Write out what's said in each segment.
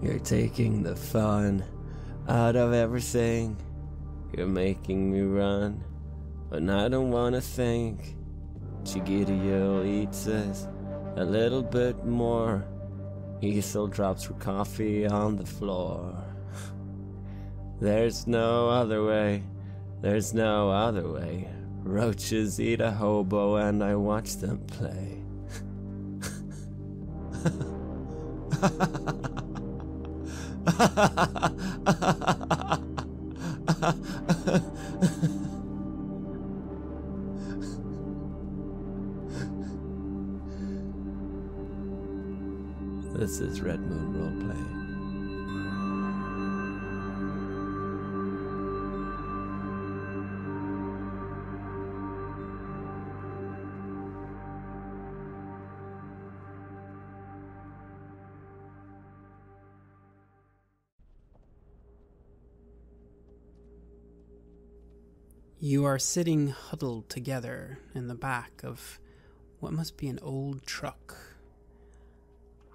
You're taking the fun out of everything. You're making me run, but I don't wanna think. Shpagina eats us a little bit more. Ethel drops her coffee on the floor. There's no other way. There's no other way. Roaches eat a hobo and I watch them play. This is Red Moon Roleplaying. You are sitting huddled together in the back of what must be an old truck.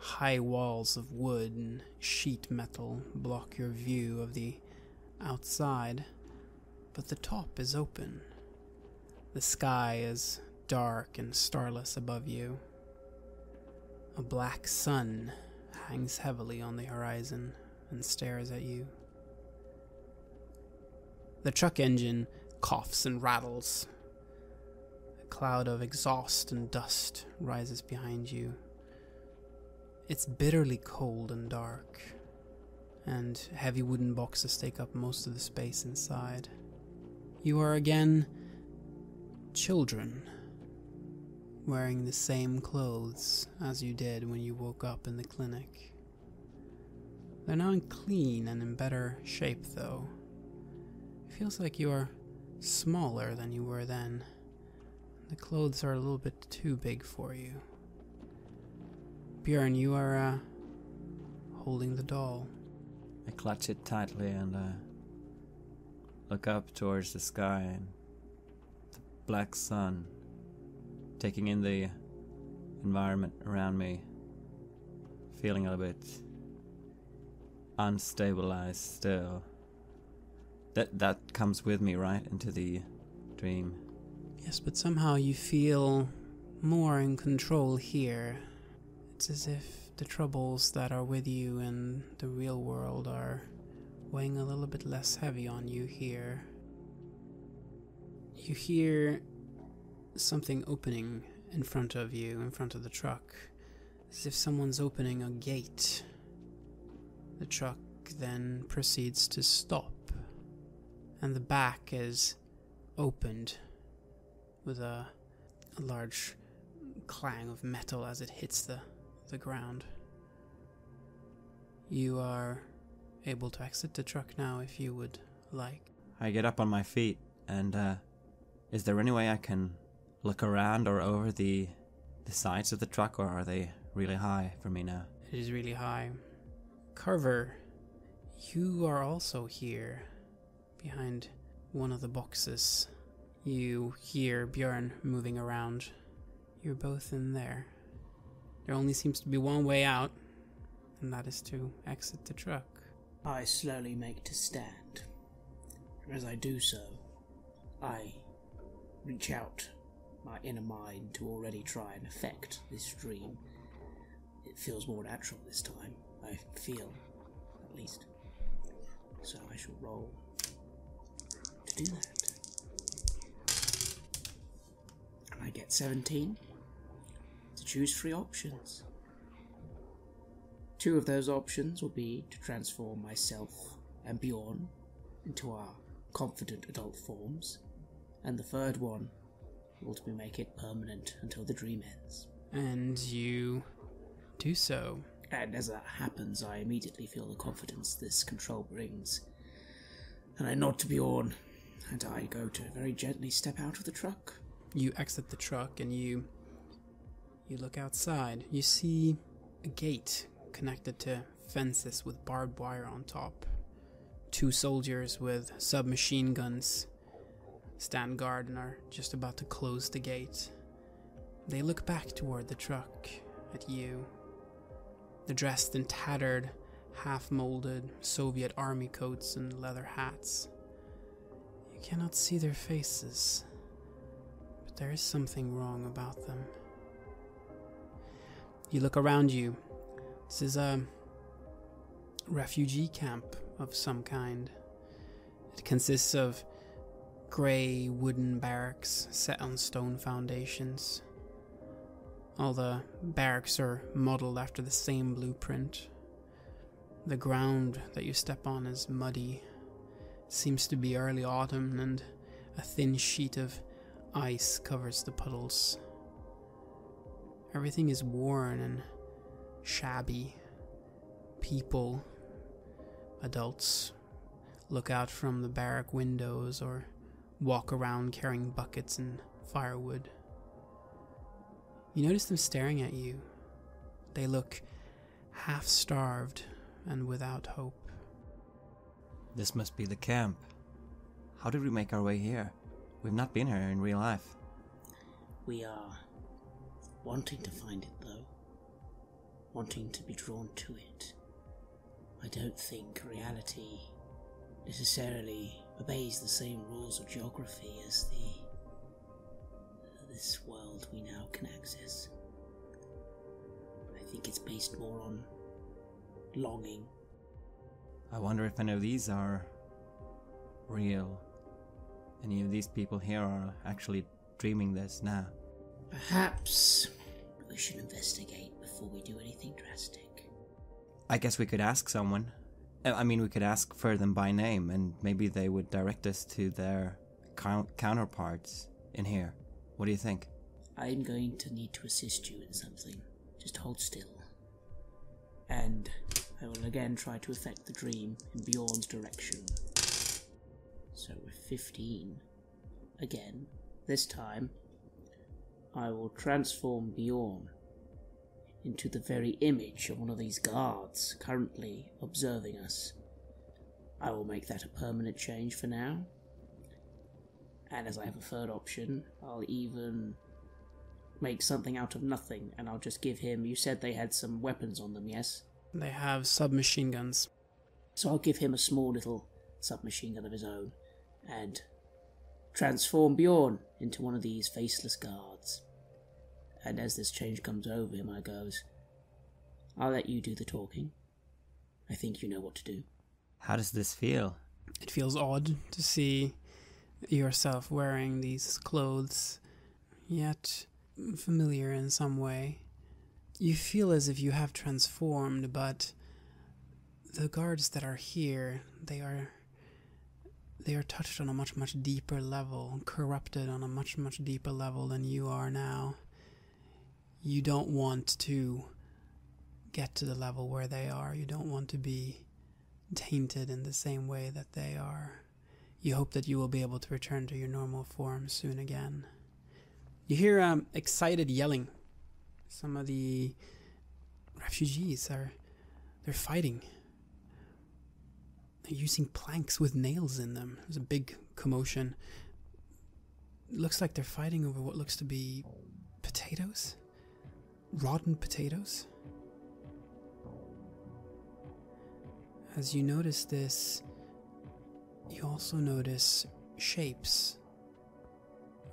High walls of wood and sheet metal block your view of the outside, but the top is open. The sky is dark and starless above you. A black sun hangs heavily on the horizon and stares at you. The truck engine coughs and rattles. A cloud of exhaust and dust rises behind you. It's bitterly cold and dark, and heavy wooden boxes take up most of the space inside. You are again children, wearing the same clothes as you did when you woke up in the clinic. They're now clean and in better shape, though. It feels like you are smaller than you were then. The clothes are a little bit too big for you. Bjorn, you are holding the doll. I clutch it tightly and look up towards the sky and the black sun, taking in the environment around me, feeling a little bit unstabilized still. That comes with me right into the dream. Yes, but somehow you feel more in control here. It's as if the troubles that are with you in the real world are weighing a little bit less heavy on you here. You hear something opening in front of you, in front of the truck, as if someone's opening a gate. The truck then proceeds to stop, and the back is opened with a large clang of metal as it hits the ground. You are able to exit the truck now if you would like. I get up on my feet and is there any way I can look around or over the sides of the truck, or are they really high for me now? It is really high. Carver, you are also here behind one of the boxes. You hear Bjorn moving around. You're both in there. There only seems to be one way out, and that is to exit the truck. I slowly make to stand. As I do so, I reach out my inner mind to already try and affect this dream. It feels more natural this time, I feel, at least. So I shall roll to do that. And I get 17 to choose 3 options. 2 of those options will be to transform myself and Bjorn into our confident adult forms, and the third one will to make it permanent until the dream ends. And you do so. And as that happens, I immediately feel the confidence this control brings, and I nod to Bjorn, and I go to very gently step out of the truck. You exit the truck and you look outside. You see a gate connected to fences with barbed wire on top. 2 soldiers with submachine guns stand guard and are just about to close the gate. They look back toward the truck, at you. They're dressed in tattered, half-molded Soviet army coats and leather hats. You cannot see their faces, but there is something wrong about them. You look around you. This is a refugee camp of some kind. It consists of grey wooden barracks set on stone foundations. All the barracks are modelled after the same blueprint. The ground that you step on is muddy. It seems to be early autumn, and a thin sheet of ice covers the puddles. Everything is worn and shabby. People, adults, look out from the barrack windows or walk around carrying buckets and firewood. You notice them staring at you. They look half-starved and without hope. This must be the camp. How did we make our way here? We've not been here in real life. We are wanting to find it, though. Wanting to be drawn to it. I don't think reality necessarily obeys the same rules of geography as this world we now can access. I think it's based more on longing. I wonder if any of these are real. Any of these people here are actually dreaming this now. Perhaps we should investigate before we do anything drastic. I guess we could ask someone. I mean, we could ask for them by name, and maybe they would direct us to their counterparts in here. What do you think? I'm going to need to assist you in something. Just hold still. And I will again try to affect the dream in Bjorn's direction. So with 15. Again, this time, I will transform Bjorn into the very image of one of these guards currently observing us. I will make that a permanent change for now. And as I have a third option, I'll even make something out of nothing, and I'll just give him... You said they had some weapons on them, yes? They have submachine guns. So I'll give him a small little submachine gun of his own, and transform Bjorn into one of these faceless guards. And as this change comes over him, I goes, I'll let you do the talking. I think you know what to do. How does this feel? It feels odd to see yourself wearing these clothes, yet familiar in some way. You feel as if you have transformed, but the guards that are here, they are touched on a much, much deeper level, corrupted on a much, much deeper level than you are now. You don't want to get to the level where they are. You don't want to be tainted in the same way that they are. You hope that you will be able to return to your normal form soon again. You hear excited yelling. Some of the refugees they're fighting. They're using planks with nails in them. There's a big commotion. It looks like they're fighting over what looks to be potatoes. Rotten potatoes. As you notice this, you also notice shapes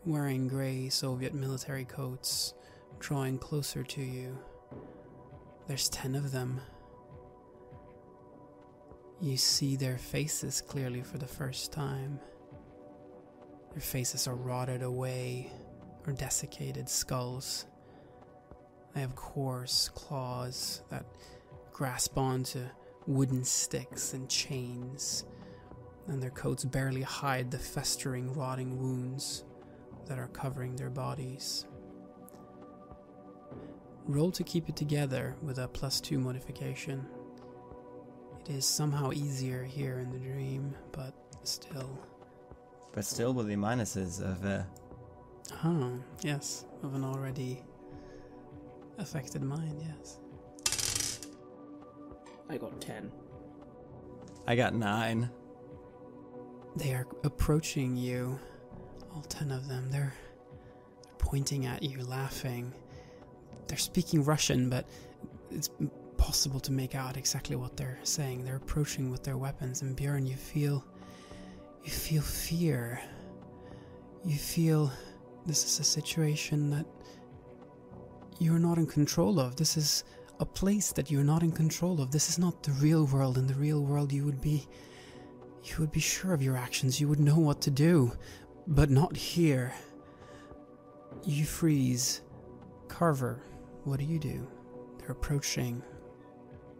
wearing grey Soviet military coats drawing closer to you. There's 10 of them. You see their faces clearly for the first time. Their faces are rotted away or desiccated skulls. They have coarse claws that grasp onto wooden sticks and chains, and their coats barely hide the festering, rotting wounds that are covering their bodies. Roll to keep it together with a +2 modification. It is somehow easier here in the dream, but still. But still with the minuses of... Oh, yes, of an already affected mind, yes. I got 10. I got 9. They are approaching you, all 10 of them. They're pointing at you, laughing. They're speaking Russian, but it's impossible to make out exactly what they're saying. They're approaching with their weapons, and Björn, you feel fear. You feel this is a situation that you're not in control of. This is a place that you're not in control of. This is not the real world. In the real world, you would be sure of your actions. You would know what to do, but not here. You freeze. Carver, what do? They're approaching.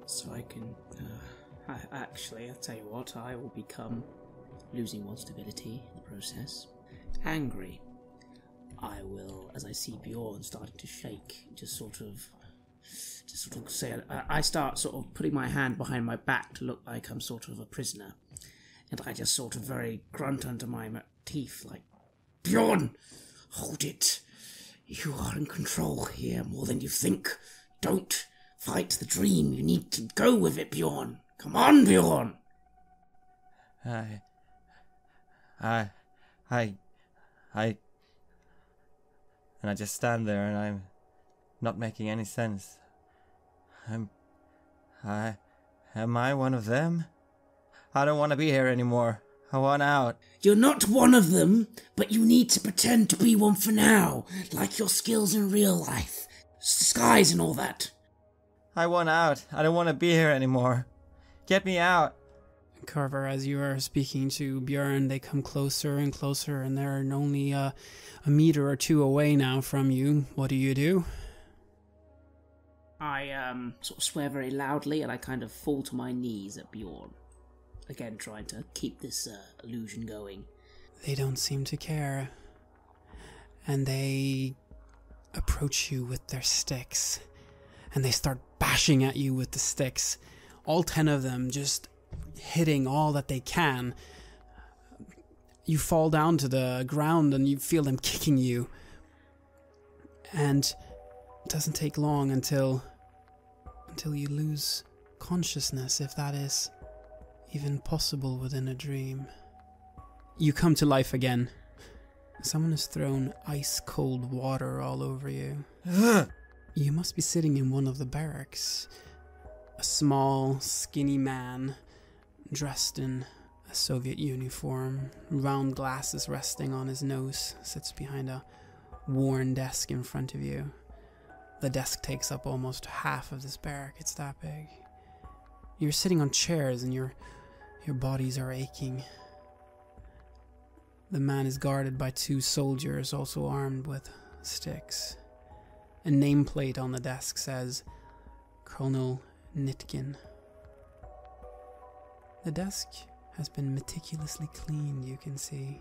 So I can... I'll tell you what, I will become, losing one stability in the process, angry. I will, as I see Bjorn starting to shake, just sort of say... I start sort of putting my hand behind my back to look like I'm sort of a prisoner. And I just sort of very grunt under my teeth, like, Bjorn, hold it. You are in control here more than you think. Don't fight the dream. You need to go with it, Bjorn. Come on, Bjorn. And I just stand there and I'm not making any sense. Am I one of them? I don't want to be here anymore. I want out. You're not one of them, but you need to pretend to be one for now, like your skills in real life. Skies and all that. I want out. I don't want to be here anymore. Get me out. Carver, as you are speaking to Björn, they come closer and closer, and they're only a meter or two away now from you. What do? I sort of swear very loudly, and I kind of fall to my knees at Bjorn. Again, trying to keep this illusion going. They don't seem to care. And they approach you with their sticks. And they start bashing at you with the sticks. All 10 of them just hitting all that they can. You fall down to the ground and you feel them kicking you. And it doesn't take long until you lose consciousness, if that is even possible within a dream. You come to life again. Someone has thrown ice-cold water all over you. You must be sitting in one of the barracks. A small, skinny man, dressed in a Soviet uniform, round glasses resting on his nose, sits behind a worn desk in front of you. The desk takes up almost half of this barrack. It's that big. You're sitting on chairs and your bodies are aching. The man is guarded by 2 soldiers, also armed with sticks. A nameplate on the desk says, Colonel Nitkin. The desk has been meticulously cleaned, you can see.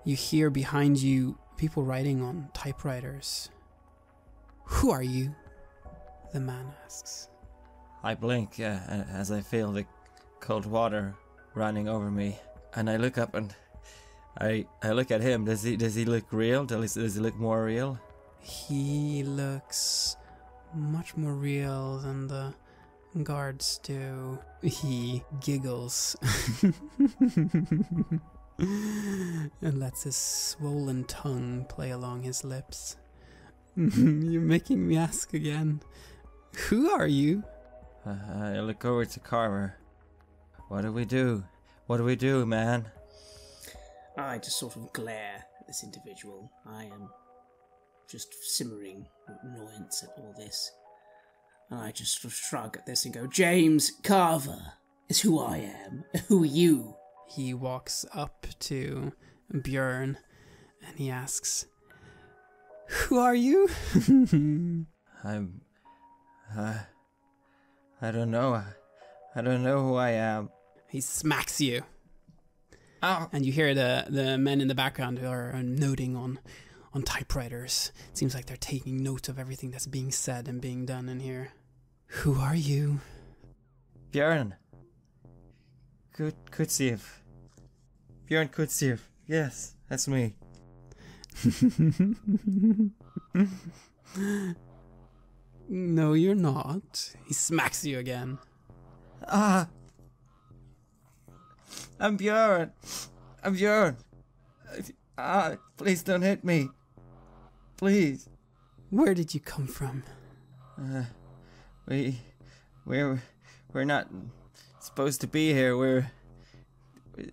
You hear behind you people writing on typewriters. Who are you? The man asks. I blink as I feel the cold water running over me, and I look up and I look at him. Does he look real? Does he look more real? He looks much more real than the guards do. He giggles and lets his swollen tongue play along his lips. You're making me ask again. Who are you? I look over to Carver. What do we do? What do we do, man? I just sort of glare at this individual. I am just simmering with annoyance at all this. And I just sort of shrug at this and go, James Carver is who I am. Who are you? He walks up to Björn and he asks, who are you? I don't know. I don't know who I am. He smacks you. Ow. And you hear the men in the background who are noting on typewriters. It seems like they're taking note of everything that's being said and being done in here. Who are you? Björn. Kutsiev. Björn Kutsiev. Yes, that's me. No, you're not. He smacks you again. I'm Björn. I'm Björn. Please don't hit me. Please. Where did you come from? We're not supposed to be here.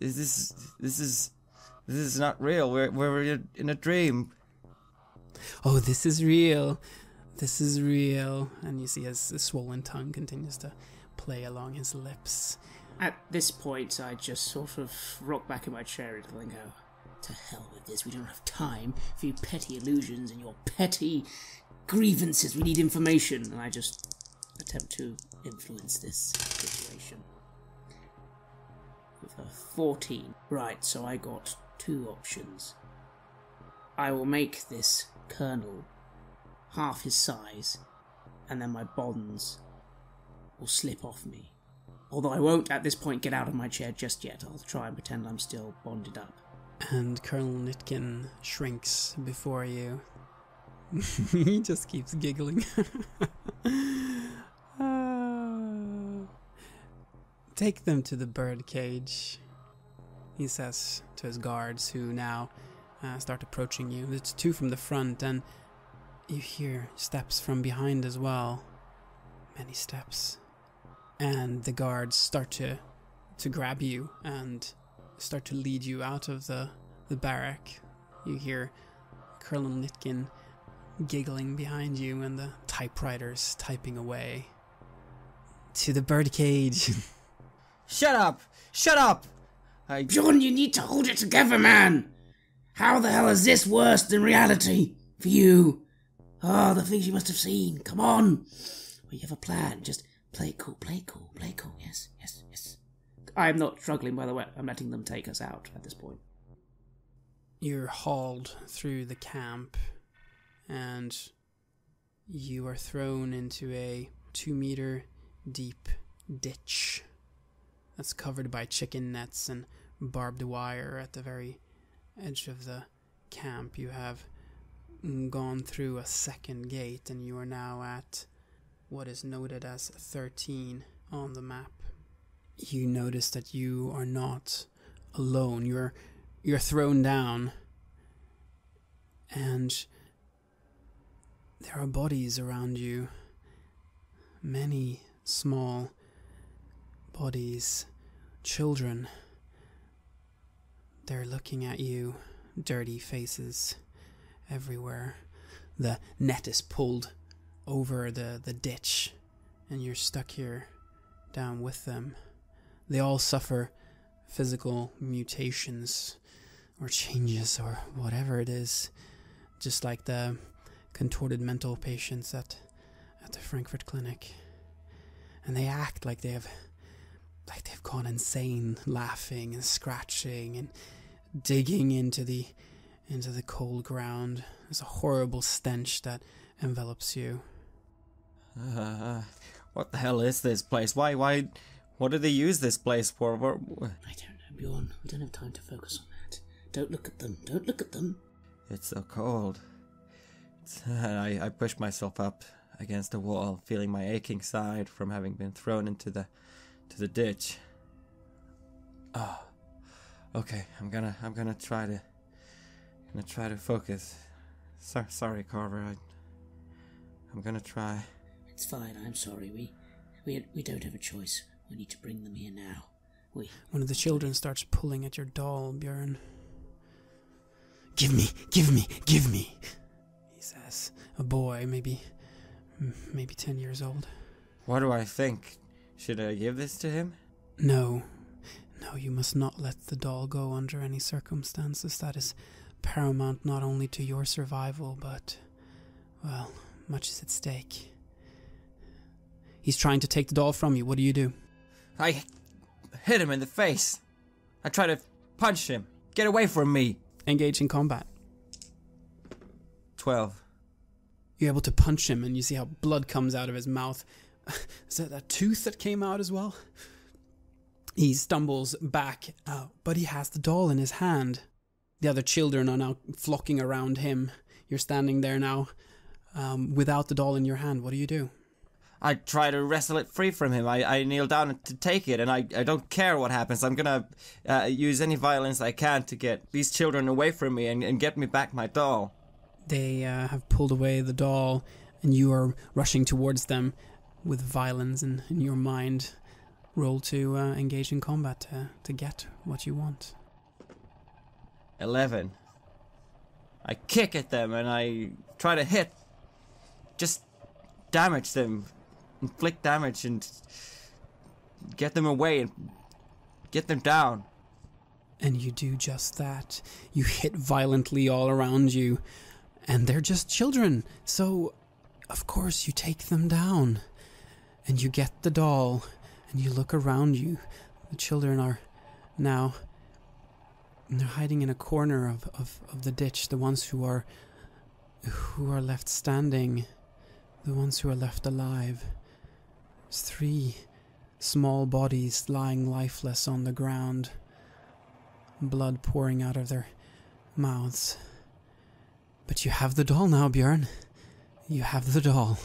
This is not real. We're in a dream. Oh, this is real. This is real. And you see his swollen tongue continues to play along his lips. At this point, I just sort of rock back in my chair and go, to hell with this. We don't have time for your petty illusions and your petty grievances. We need information. And I just attempt to influence this situation. With a 14. Right, so I got 2 options. I will make this colonel half his size, and then my bonds will slip off me. Although I won't at this point get out of my chair just yet. I'll try and pretend I'm still bonded up. And Colonel Nitkin shrinks before you. He just keeps giggling. Take them to the birdcage, he says to his guards, who now start approaching you. It's 2 from the front, and you hear steps from behind as well. Many steps. And the guards start to grab you and start to lead you out of the barrack. You hear Colonel Nitkin giggling behind you and the typewriters typing away. To the birdcage. Shut up! Shut up! Bjorn, you need to hold it together, man! How the hell is this worse than reality? For you? Oh, the things you must have seen. Come on! Well, you have a plan. Just play it cool, play it cool, play it cool. Yes, yes, yes. I'm not struggling, by the way. I'm letting them take us out at this point. You're hauled through the camp, and you are thrown into a 2-meter deep ditch that's covered by chicken nets and barbed wire at the very edge of the camp. You have gone through a second gate, and you are now at what is noted as 13 on the map. You notice that you are not alone. You're thrown down, and there are bodies around you. Many small bodies, children. They're looking at you, dirty faces everywhere. The net is pulled over the ditch, and you're stuck here down with them. They all suffer physical mutations or changes or whatever it is, just like the contorted mental patients at the Frankfurt clinic. And they act like they've gone insane, laughing and scratching and digging into the cold ground. There's a horrible stench that envelops you. What the hell is this place? Why? What do they use this place for? I don't know, Bjorn. We don't have time to focus on that. Don't look at them. Don't look at them. It's so cold. I push myself up against the wall, feeling my aching side from having been thrown into the ditch. Oh, okay. I'm gonna try to focus. Sorry, Carver. I'm gonna try. It's fine. I'm sorry. We don't have a choice. We need to bring them here now. One of the children starts pulling at your doll, Bjorn. Give me, he says. A boy, maybe 10 years old. What do I think? Should I give this to him? No, you must not let the doll go under any circumstances. That is paramount not only to your survival, but, well, much is at stake. He's trying to take the doll from you. What do you do? I hit him in the face. I try to punch him. Get away from me. Engage in combat. 12. You're able to punch him, and you see how blood comes out of his mouth. Is that a tooth that came out as well? He stumbles back, but he has the doll in his hand. The other children are now flocking around him. You're standing there now without the doll in your hand. What do you do? I try to wrestle it free from him. I kneel down to take it, and I don't care what happens. I'm gonna use any violence I can to get these children away from me and get me back my doll. They have pulled away the doll, and you are rushing towards them with violence in your mind. Roll to engage in combat to get what you want. 11. I kick at them and I try to hit. Just damage them. Inflict damage and get them away and get them down. And you do just that. You hit violently all around you. And they're just children. So, of course, you take them down. And you get the doll. And you look around you. The children are now... they're hiding in a corner of the ditch. The ones who are left standing. The ones who are left alive. There's 3 small bodies lying lifeless on the ground. Blood pouring out of their mouths. But you have the doll now, Björn. You have the doll.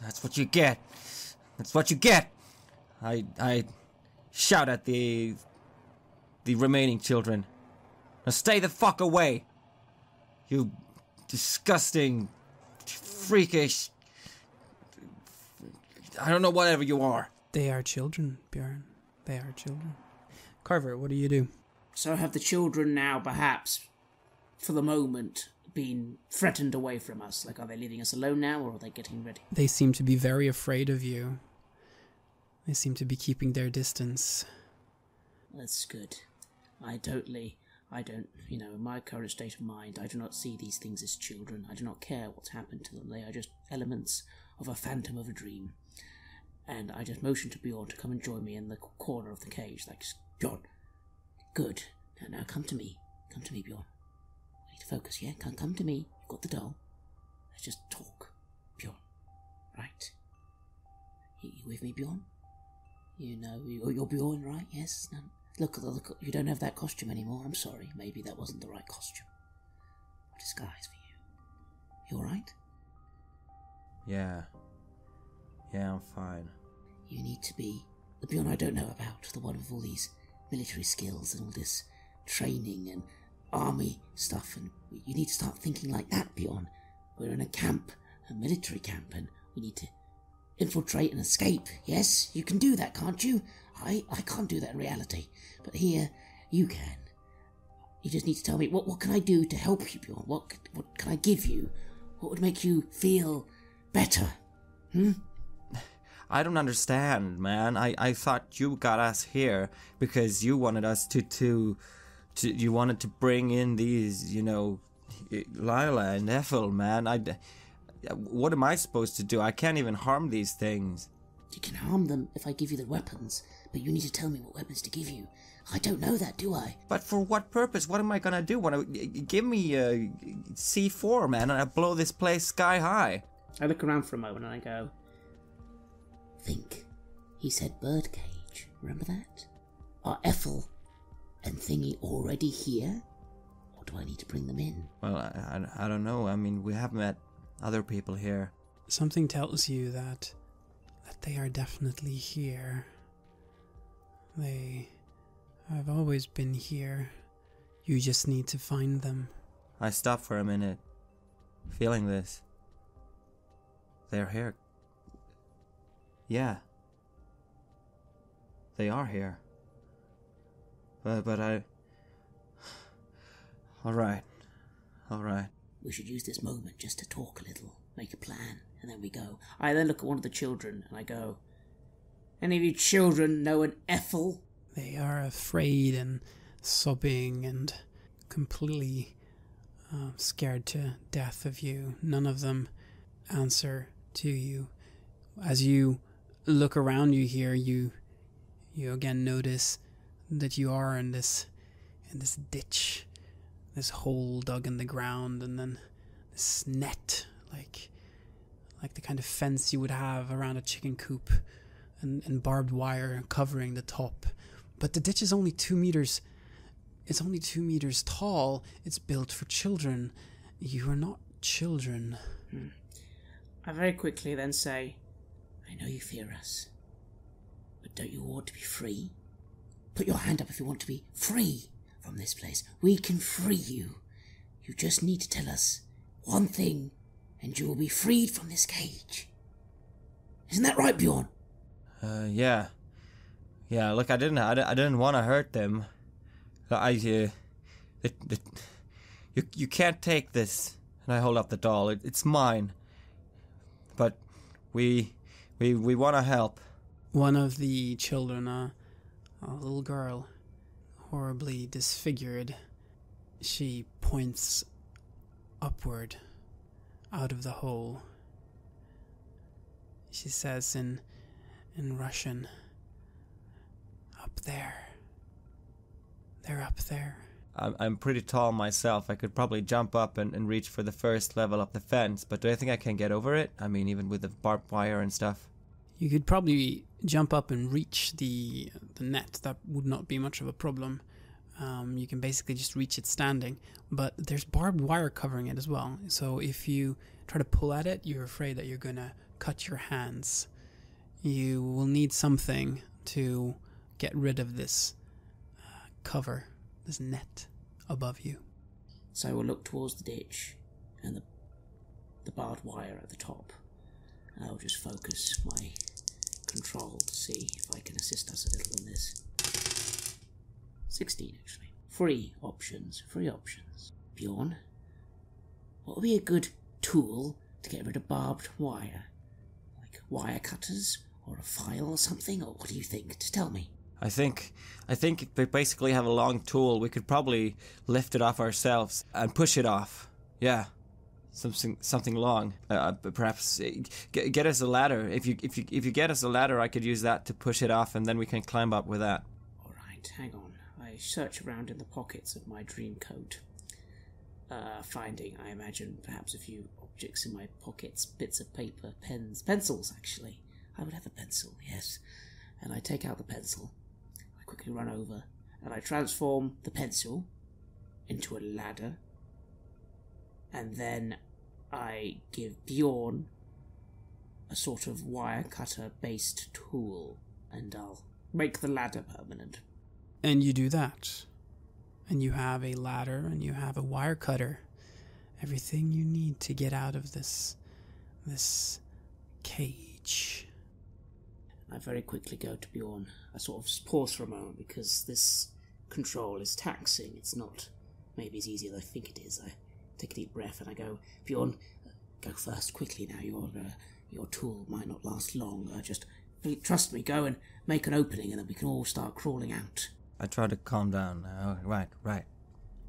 That's what you get. That's what you get. I shout at the remaining children. Now stay the fuck away. You disgusting, freakish... I don't know, whatever you are. They are children, Björn. They are children. Carver, what do you do? So have the children now, perhaps, for the moment, been threatened away from us? Like, are they leaving us alone now, or are they getting ready? They seem to be very afraid of you. They seem to be keeping their distance. That's good. I don't, in my current state of mind, I do not see these things as children. I do not care what's happened to them. They are just elements of a phantom of a dream. And I just motioned to Bjorn to come and join me in the corner of the cage. Like, Bjorn, good. Now come to me. Come to me, Bjorn. We need to focus, yeah? Come to me. You've got the doll. Let's just talk. Bjorn. Right. You with me, Bjorn? You know, you're Bjorn, right? Yes? No. Look, you don't have that costume anymore. I'm sorry. Maybe that wasn't the right costume. What disguise for you? You alright? Yeah, I'm fine. You need to be the Bjorn I don't know about, the one with all these military skills and all this training and army stuff, and you need to start thinking like that, Bjorn. We're in a camp, a military camp, and we need to infiltrate and escape. Yes, you can do that, can't you? I can't do that in reality, but here you can. You just need to tell me what can I do to help you, Bjorn? What can I give you? What would make you feel better? I don't understand, man. I thought you got us here because you wanted us to you wanted to bring in these, Lila and Ethel, man. What am I supposed to do? I can't even harm these things. You can harm them if I give you the weapons, but you need to tell me what weapons to give you. I don't know that, do I? But for what purpose? What am I gonna do? Give me a C4, man, and I blow this place sky high. I look around for a moment and I go, think. He said birdcage. Remember that? Are Ethel and Thingy already here? Or do I need to bring them in? Well, I don't know. I mean, we have met other people here. Something tells you that they are definitely here. They have always been here. You just need to find them. I stop for a minute, feeling this. They're here. Yeah. They are here. But I... Alright. We should use this moment just to talk a little, make a plan, and then we go. I then look at one of the children and I go, any of you children know an Ethel? They are afraid and sobbing and completely scared to death of you. None of them answer to you. As you look around you here, you again notice that you are in this ditch, this hole dug in the ground, and then this net, like the kind of fence you would have around a chicken coop, and barbed wire covering the top. But the ditch is only 2 meters. It's only 2 meters tall. It's built for children. You are not children. I very quickly then say, I know you fear us, but don't you want to be free? Put your hand up if you want to be free from this place. We can free you. You just need to tell us one thing, and you will be freed from this cage. Isn't that right, Bjorn? Yeah. Yeah, look, I didn't want to hurt them. You can't take this. And I hold up the doll. It's mine. But we want to help. One of the children, a little girl, horribly disfigured, she points upward out of the hole. She says in Russian, "Up there. They're up there." I'm pretty tall myself. I could probably jump up and reach for the first level of the fence, but do I think I can get over it? I mean, even with the barbed wire and stuff. You could probably jump up and reach the net. That would not be much of a problem. You can basically just reach it standing, but there's barbed wire covering it as well. So if you try to pull at it, you're afraid that you're going to cut your hands. You will need something to get rid of this cover, this net above you. So I will look towards the ditch and the barbed wire at the top. And I'll just focus my control to see if I can assist us a little in this. 16, actually. Free options. Bjorn, what would be a good tool to get rid of barbed wire? Like wire cutters or a file or something? Or what do you think? Just tell me. I think if we basically have a long tool, we could probably lift it off ourselves and push it off. Yeah. Something long. Perhaps get us a ladder. If you get us a ladder, I could use that to push it off, and then we can climb up with that. All right, hang on. I search around in the pockets of my dream coat, finding, I imagine, perhaps a few objects in my pockets, bits of paper, pens, pencils. Actually, I would have a pencil. Yes, and I take out the pencil. I quickly run over and I transform the pencil into a ladder, and then I give Bjorn a sort of wire cutter based tool, and I'll make the ladder permanent. And you do that. And you have a ladder and you have a wire cutter. Everything you need to get out of this cage. I very quickly go to Bjorn. I sort of pause for a moment because this control is taxing. It's not maybe as easy as I think it is. I take a deep breath and I go, Bjorn, go first quickly now. Your tool might not last long. Just trust me, go and make an opening and then we can all start crawling out. I try to calm down. Right.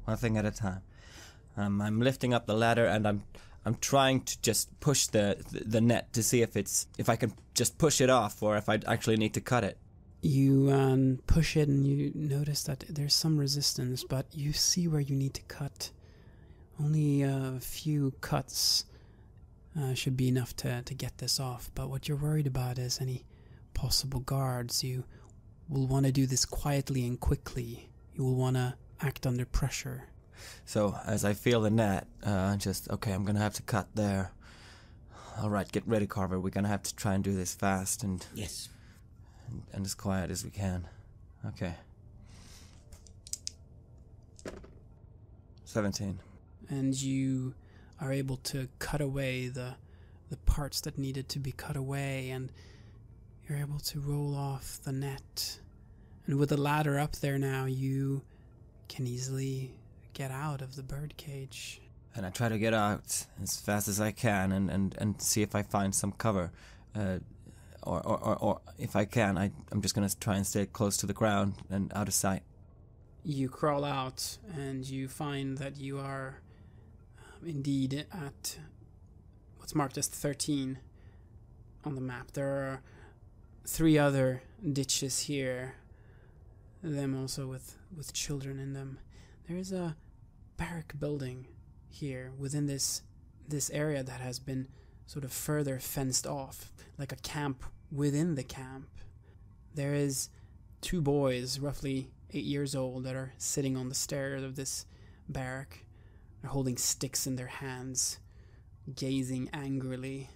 One thing at a time. I'm lifting up the ladder and I'm trying to just push the net to see if I can just push it off or if I actually need to cut it. You push it and you notice that there's some resistance, but you see where you need to cut. Only a few cuts should be enough to get this off, but what you're worried about is any possible guards. You will want to do this quietly and quickly. You will want to act under pressure. So, as I feel the net, okay, I'm gonna have to cut there. Alright, get ready, Carver. We're gonna have to try and do this fast and... Yes. And as quiet as we can. Okay. 17. And you are able to cut away the parts that needed to be cut away, and you're able to roll off the net. And with the ladder up there now, you can easily get out of the birdcage. And I try to get out as fast as I can and see if I find some cover. Or if I can, I'm just going to try and stay close to the ground and out of sight. You crawl out and you find that you are indeed at what's marked as 13 on the map. There are 3 other ditches here, them also with children in them. There is a barrack building here within this area that has been sort of further fenced off, like a camp within the camp. There is 2 boys, roughly 8 years old, that are sitting on the stairs of this barrack. They're holding sticks in their hands, gazing angrily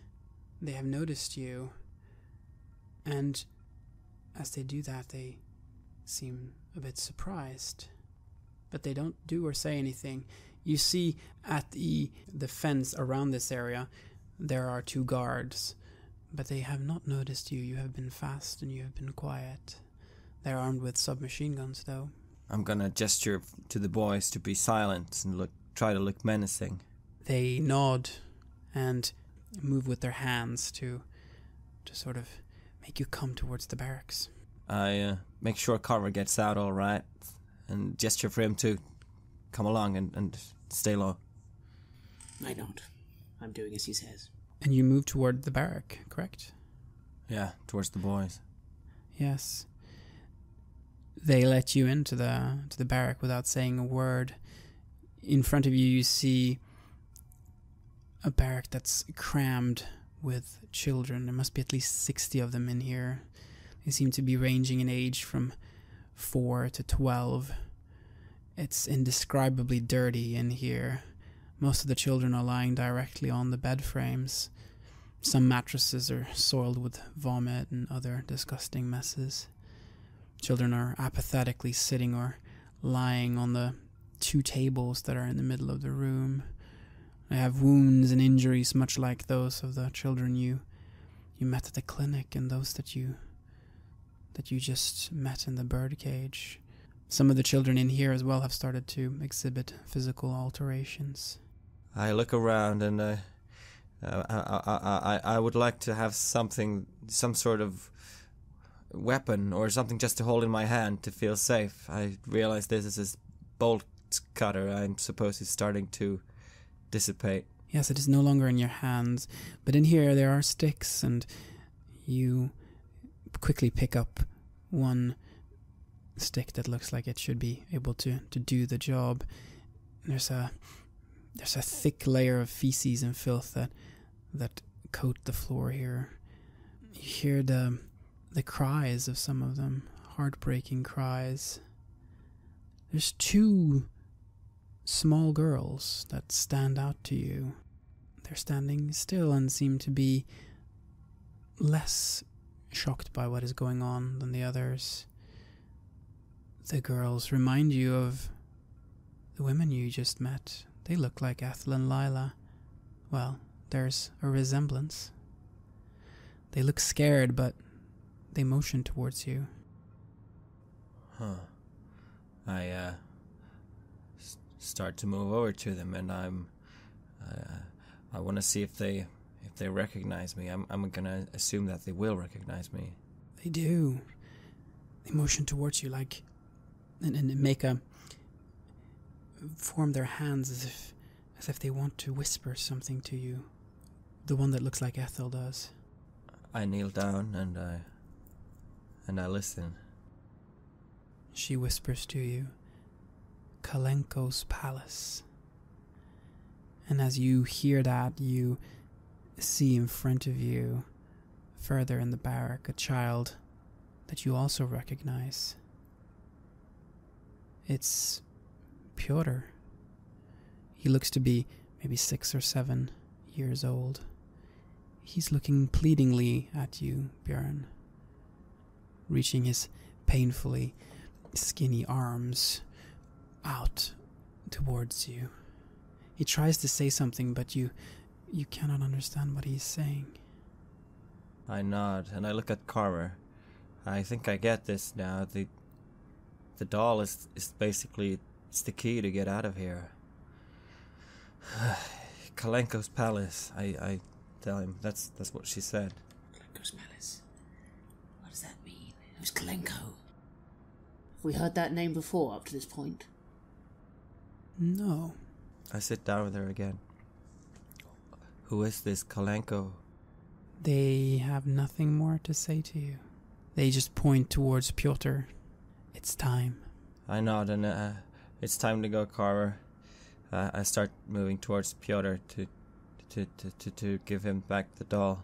They have noticed you, and as they do that, they seem a bit surprised. But they don't do or say anything. You see at the fence around this area, there are 2 guards, but they have not noticed you. You have been fast and you have been quiet. They're armed with submachine guns, though. I'm gonna gesture to the boys to be silent and try to look menacing. They nod and move with their hands to sort of make you come towards the barracks. I make sure Carver gets out all right and gesture for him to come along and stay low. I nod. I'm doing as he says. And you move toward the barrack, correct? Yeah, towards the boys. Yes. They let you into the barrack without saying a word. In front of you, you see a barrack that's crammed with children. There must be at least 60 of them in here. They seem to be ranging in age from 4 to 12. It's indescribably dirty in here. Most of the children are lying directly on the bed frames. Some mattresses are soiled with vomit and other disgusting messes. Children are apathetically sitting or lying on the 2 tables that are in the middle of the room. They have wounds and injuries much like those of the children you met at the clinic and those that you just met in the birdcage. Some of the children in here as well have started to exhibit physical alterations. I look around and I would like to have some sort of weapon or something just to hold in my hand to feel safe. I realize this is bolt cutter. I suppose is starting to dissipate. Yes, it is no longer in your hands, but in here there are sticks, and you quickly pick up one stick that looks like it should be able to do the job. There's a thick layer of feces and filth that coat the floor here. You hear the cries of some of them, heartbreaking cries. There's 2 small girls that stand out to you. They're standing still and seem to be less shocked by what is going on than the others. The girls remind you of the women you just met. They look like Ethel and Lila. Well, there's a resemblance. They look scared, but they motion towards you. Huh. I start to move over to them, and I want to see if they recognize me. I'm gonna assume that they will recognize me. They do. They motion towards you like, and make form their hands as if they want to whisper something to you. The one that looks like Ethel does. I kneel down and I listen. She whispers to you, Kalenko's palace. And as you hear that, you see in front of you, further in the barrack, a child that you also recognize. It's Pyotr. He looks to be maybe 6 or 7 years old. He's looking pleadingly at you, Björn, reaching his painfully skinny arms out towards you. He tries to say something, but you cannot understand what he's saying. I nod and I look at Carver. I think I get this now. The doll is basically it's the key to get out of here. Kalenko's palace. I tell him that's what she said. Kalenko's palace. What does that mean? Who's Kalenko? Have we heard that name before up to this point? No. I sit down with her again. Who is this Kalenko? They have nothing more to say to you. They just point towards Pyotr. It's time. I nod and it's time to go, Carver. I start moving towards Pyotr to give him back the doll.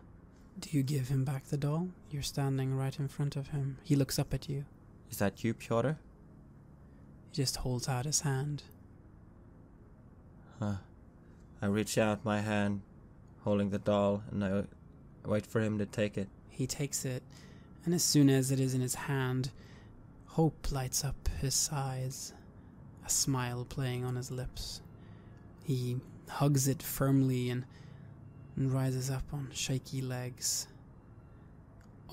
Do you give him back the doll? You're standing right in front of him. He looks up at you. Is that you, Pyotr? He just holds out his hand. I reach out my hand, holding the doll, and wait for him to take it. He takes it, and as soon as it is in his hand, hope lights up his eyes, a smile playing on his lips. He hugs it firmly and rises up on shaky legs.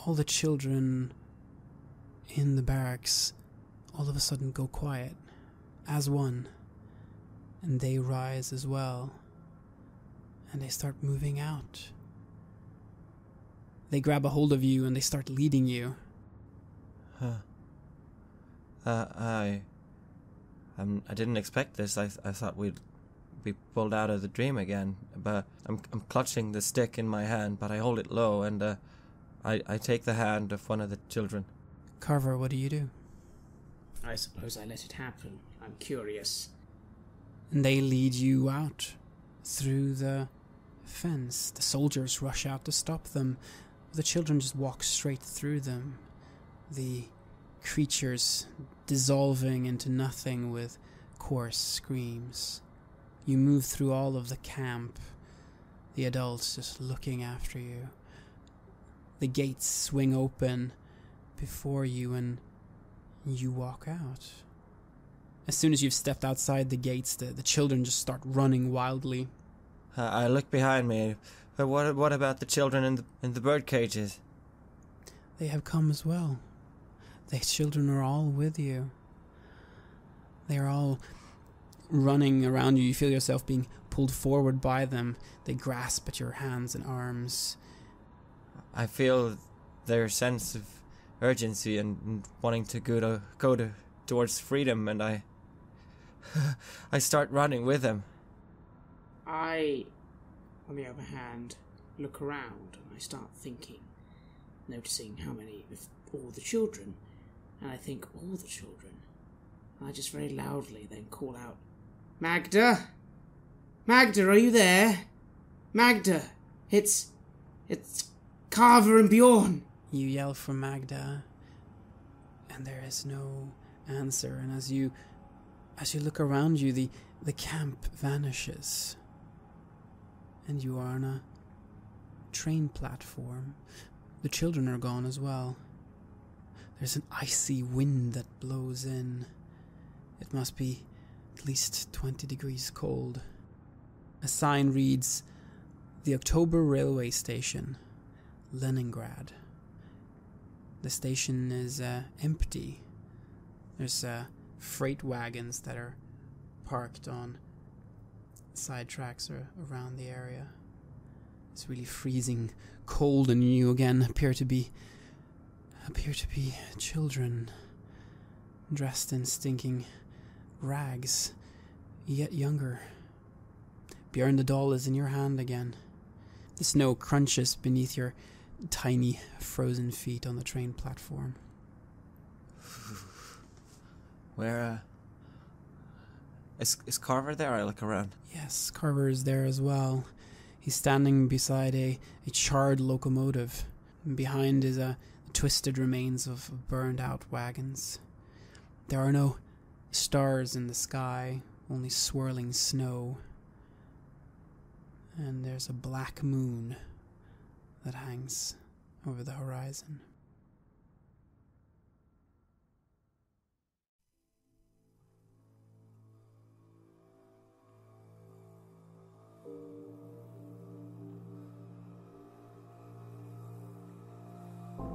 All the children in the barracks all of a sudden go quiet, as one, and they rise as well, and they start moving out. They grab a hold of you and they start leading you. I didn't expect this. I thought we'd be pulled out of the dream again. But I'm clutching the stick in my hand, but I hold it low, and I take the hand of one of the children. Carver, what do you do? I suppose I let it happen. I'm curious. And they lead you out through the fence. The soldiers rush out to stop them. The children just walk straight through them. The creatures dissolving into nothing with coarse screams. You move through all of the camp, the adults just looking after you. The gates swing open before you and you walk out. As soon as you've stepped outside the gates, the children just start running wildly. I look behind me. What about the children in the bird cages? They have come as well. The children are all with you. They are all running around you. You feel yourself being pulled forward by them. They grasp at your hands and arms. I feel their sense of urgency and wanting to go towards freedom, and I start running with them. I, on the other hand, look around and I start thinking, noticing how many of all the children, and I think all the children. I just very loudly then call out, Magda! Magda, are you there? Magda! It's Carver and Bjorn! You yell for Magda, and there is no answer, and as you look around you, the camp vanishes. And you are on a train platform. The children are gone as well. There's an icy wind that blows in. It must be at least 20 degrees cold. A sign reads, "The October Railway Station, Leningrad." The station is empty. There's freight wagons that are parked on side tracks around the area. It's really freezing cold, and you again appear to be children dressed in stinking rags, yet younger. Bjorn the doll is in your hand again. The snow crunches beneath your tiny frozen feet on the train platform. Where is Carver there? I look around. Yes, Carver is there as well. He's standing beside a charred locomotive. And behind is a twisted remains of burned out wagons. There are no stars in the sky, only swirling snow. And there's a black moon that hangs over the horizon.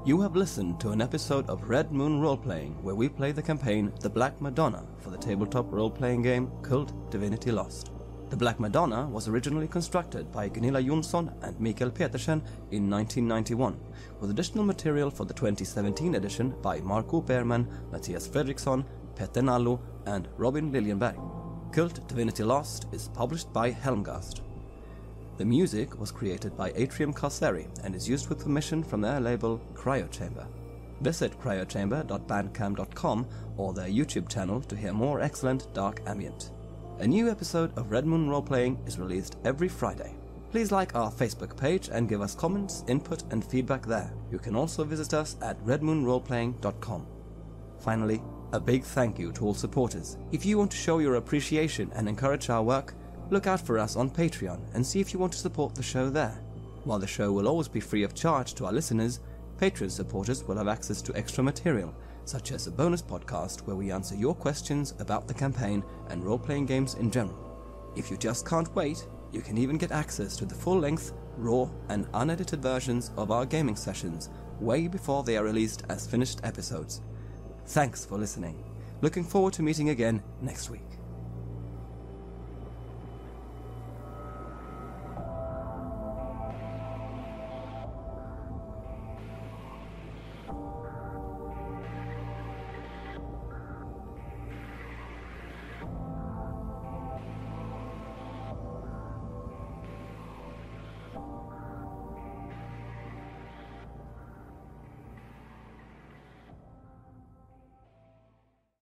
You have listened to an episode of Red Moon Roleplaying, where we play the campaign The Black Madonna for the tabletop role-playing game KULT Divinity Lost. The Black Madonna was originally constructed by Gunilla Jonsson and Mikael Petersen in 1991, with additional material for the 2017 edition by Marco Berman, Matthias Fredriksson, Petter Nallo, and Robin Liljenberg. KULT Divinity Lost is published by Helmgast. The music was created by Atrium Kasseri and is used with permission from their label Cryochamber. Visit cryochamber.bandcamp.com or their YouTube channel to hear more excellent dark ambient. A new episode of Red Moon Roleplaying is released every Friday. Please like our Facebook page and give us comments, input and feedback there. You can also visit us at redmoonroleplaying.com. Finally, a big thank you to all supporters. If you want to show your appreciation and encourage our work, look out for us on Patreon and see if you want to support the show there. While the show will always be free of charge to our listeners, Patreon supporters will have access to extra material, such as a bonus podcast where we answer your questions about the campaign and role-playing games in general. If you just can't wait, you can even get access to the full-length, raw and unedited versions of our gaming sessions way before they are released as finished episodes. Thanks for listening. Looking forward to meeting again next week.